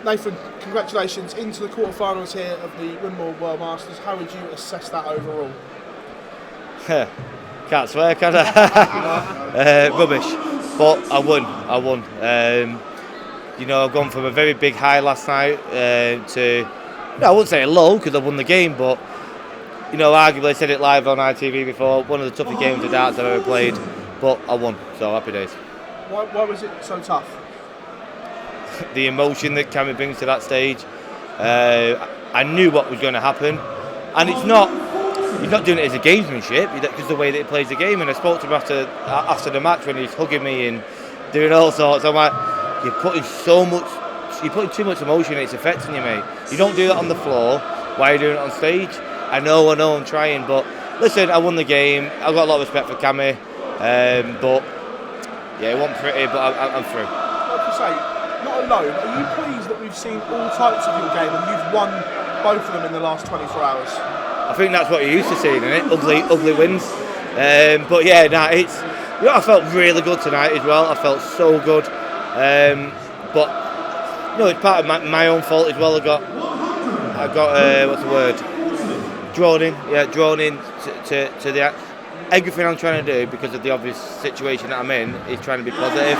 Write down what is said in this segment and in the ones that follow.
Nathan, congratulations into the quarterfinals here of the Winmau World Masters. How would you assess that overall? Can't swear, can I? Rubbish, but I won. I've gone from a very big high last night to, I wouldn't say a low because I won the game, but arguably I said it live on ITV before, one of the toughest games of darts I've ever played, but I won, so happy days. Why was it so tough? The emotion that Cameron brings to that stage. I knew what was going to happen, and he's not doing it as a gamesmanship, because the way that he plays the game. And I spoke to him after the match when he's hugging me and doing all sorts. I'm like, you're putting too much emotion, it's affecting you, mate. You don't do that on the floor. Why are you doing it on stage? I know, I'm trying, but listen, I won the game. I've got a lot of respect for Cammy, but yeah, it wasn't pretty, but I'm through. Like you say, not alone. Are you pleased that we've seen all types of your game and you've won both of them in the last 24 hours? I think that's what you're used to seeing, isn't it? Ugly wins. But yeah, I felt really good tonight as well. I felt so good. But it's part of my own fault as well. I got what's the word? Drawn in to the everything I'm trying to do, because of the obvious situation that I'm in, is trying to be positive.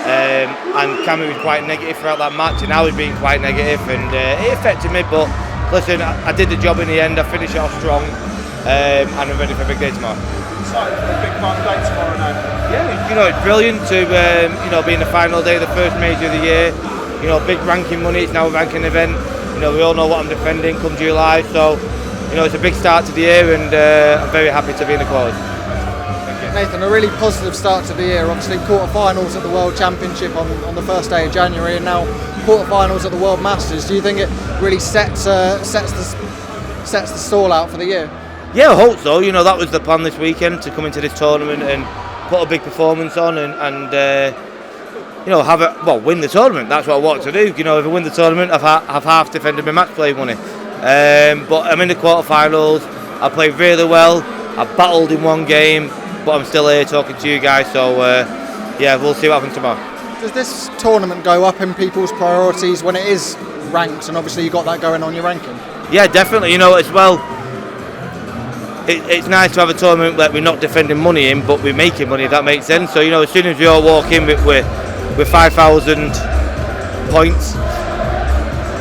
And Cameron was quite negative throughout that match, and I was being quite negative, and it affected me. But listen, I did the job in the end. I finished it off strong, and I'm ready for a big day tomorrow. Excited for a big part of the day tomorrow now. Yeah, it's brilliant to be in the final day, the first major of the year. Big ranking money. It's now a ranking event. We all know what I'm defending come July, so it's a big start to the year, and I'm very happy to be in the quarters. Nathan, a really positive start to the year. Obviously, quarterfinals at the World Championship on the first day of January, and now quarterfinals at the World Masters. Do you think it really sets the stall out for the year? Yeah, I hope so. That was the plan this weekend, to come into this tournament and put a big performance on and win the tournament. That's what I want to do. If I win the tournament, I've half defended my match play money. But I'm in the quarterfinals. I played really well. I battled in one game, but I'm still here talking to you guys. So we'll see what happens tomorrow. Does this tournament go up in people's priorities when it is ranked, and obviously you've got that going on your ranking? Yeah, definitely. As well, it's nice to have a tournament that we're not defending money in, but we're making money, if that makes sense. So as soon as we all walk in with 5,000 points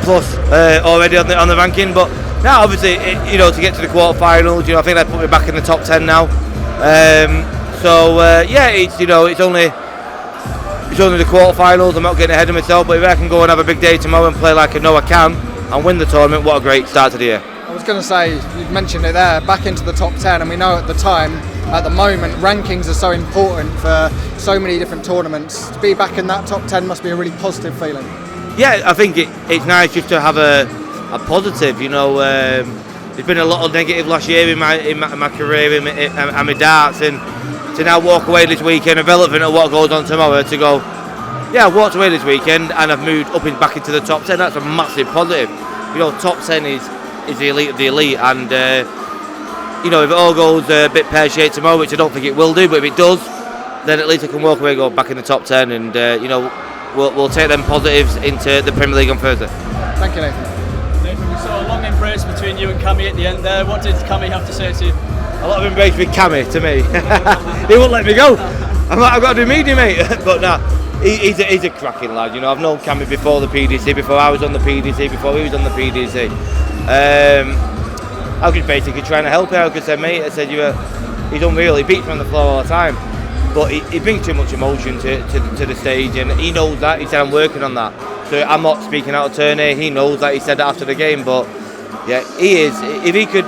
plus already on the ranking, but now obviously to get to the quarterfinals, I think that put me back in the top 10 now. It's only the quarterfinals. I'm not getting ahead of myself, but if I can go and have a big day tomorrow and play like I know I can and win the tournament, what a great start to the year. I was going to say, you've mentioned it there, back into the top 10, and we know at the moment, rankings are so important for so many different tournaments. To be back in that top 10 must be a really positive feeling. Yeah, I think it's nice just to have a positive. There's been a lot of negative last year in my career and my darts, and to now walk away this weekend irrelevant of what goes on tomorrow, to go, I walked away this weekend and I've moved up and back into the top 10. That's a massive positive. Top 10 is the elite of the elite, and if it all goes a bit pear-shaped tomorrow, which I don't think it will do, but if it does, then at least I can walk away and go back in the top 10, and we'll take them positives into the Premier League on Thursday. Thank you, Nathan. Nathan, we saw a long embrace between you and Cammy at the end there. What did Cammy have to say to you? A lot of embrace with Cammy to me. He won't let me go. I've got to do media, mate. But nah, he's a cracking lad. I've known Cammy before the PDC, before I was on the PDC, before he was on the PDC. I was basically trying to help him. I said, mate, he's unreal. He beats me on the floor all the time, but he brings too much emotion to the stage, and he knows that. He said, I'm working on that. So I'm not speaking out of turn here. He knows that. He said that after the game, but yeah, he is. If he could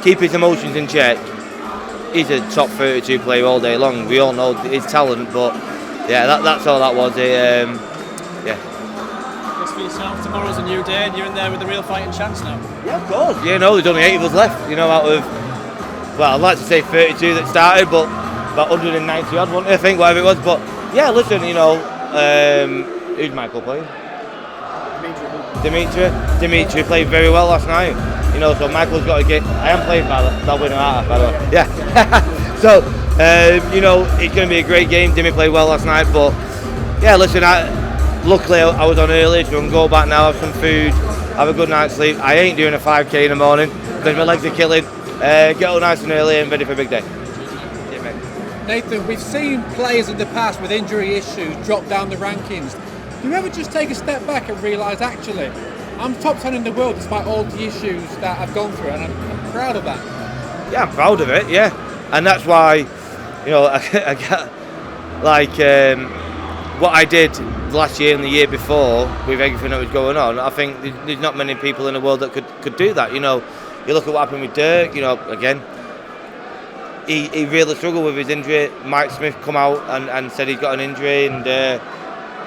keep his emotions in check, he's a top 32 player all day long. We all know his talent, but yeah, that's all that was. For yourself, tomorrow's a new day and you're in there with a real fighting chance now. Yeah, of course. There's only 8 of us left, out of, I'd like to say 32 that started, but about 190 odd, I think, whatever it was. But yeah, listen, who's Michael playing? Dimitri played very well last night. So Michael's got to get. I am playing that winner out, by the way. Yeah. So it's going to be a great game. Dimi played well last night, but yeah, listen, luckily I was on early, so I can go back now, have some food, have a good night's sleep. I ain't doing a 5k in the morning because my legs are killing. Get all nice and early and ready for a big day. Yeah, mate. Nathan, we've seen players in the past with injury issues drop down the rankings. Do you ever just take a step back and realise, actually, I'm top 10 in the world despite all the issues that I've gone through, and I'm proud of that? Yeah, I'm proud of it, yeah. And that's why, you know, I got, like, what I did last year and the year before with everything that was going on, I think there's not many people in the world that could do that. You know, you look at what happened with Dirk, you know, again, he really struggled with his injury. Mike Smith come out and said he's got an injury, and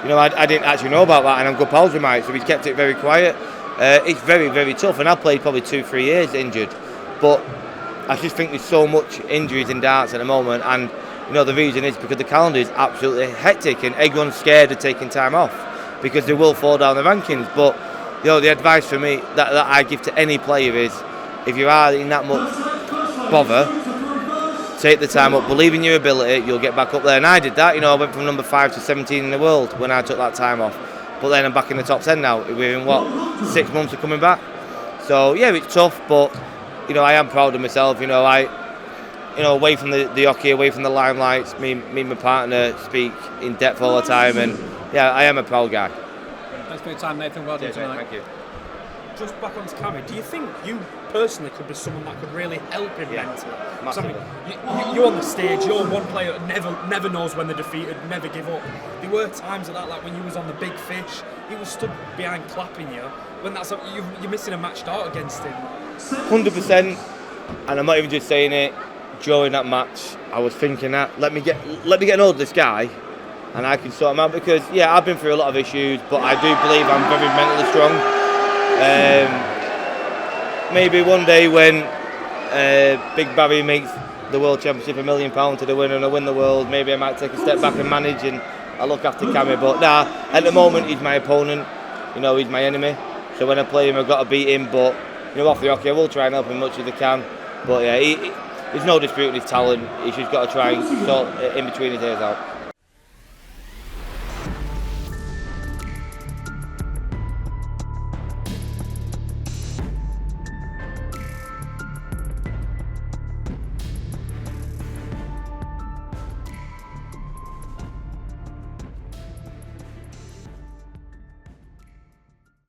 you know, I didn't actually know about that, and I'm good pals with Mike, so he's kept it very quiet. It's very, very tough, and I've played probably 2-3 years injured, but I just think there's so much injuries in darts at the moment, and you know, the reason is because the calendar is absolutely hectic and everyone's scared of taking time off because they will fall down the rankings. But you know, the advice for me that I give to any player is, if you are in that much bother, take the time up, believe in your ability, you'll get back up there. And I did that, you know, I went from number 5 to 17 in the world when I took that time off. But then I'm back in the top 10 now, within what, 6 months of coming back. So yeah, it's tough, but you know, I am proud of myself. You know, away from the hockey, away from the limelights, me and my partner speak in depth all the time, and yeah, I am a proud guy. Thanks for your time, Nathan. Well done tonight. Thank you. Just back onto Cammy, do you think you personally could be someone that could really help him mentally? 'Cause I mean, you're on the stage, you're one player that never knows when they're defeated, never give up. There were times of that, like when you was on the big fish, he was stood behind clapping you. When that's you're missing a match start against him. 100%, and I'm not even just saying it. During that match, I was thinking that let me get an hold of this guy, and I can sort him out, because yeah, I've been through a lot of issues, but I do believe I'm very mentally strong. Maybe one day when Big Barry makes the World Championship £1 million to the winner and I win the world, maybe I might take a step back and manage, and I look after Cammy. But nah, at the moment he's my opponent. You know, he's my enemy. So when I play him, I've got to beat him. But you know, off the hockey, I will try and help him much as I can. But yeah, there's no disputing his talent. He's just got to try and sort in between his ears out.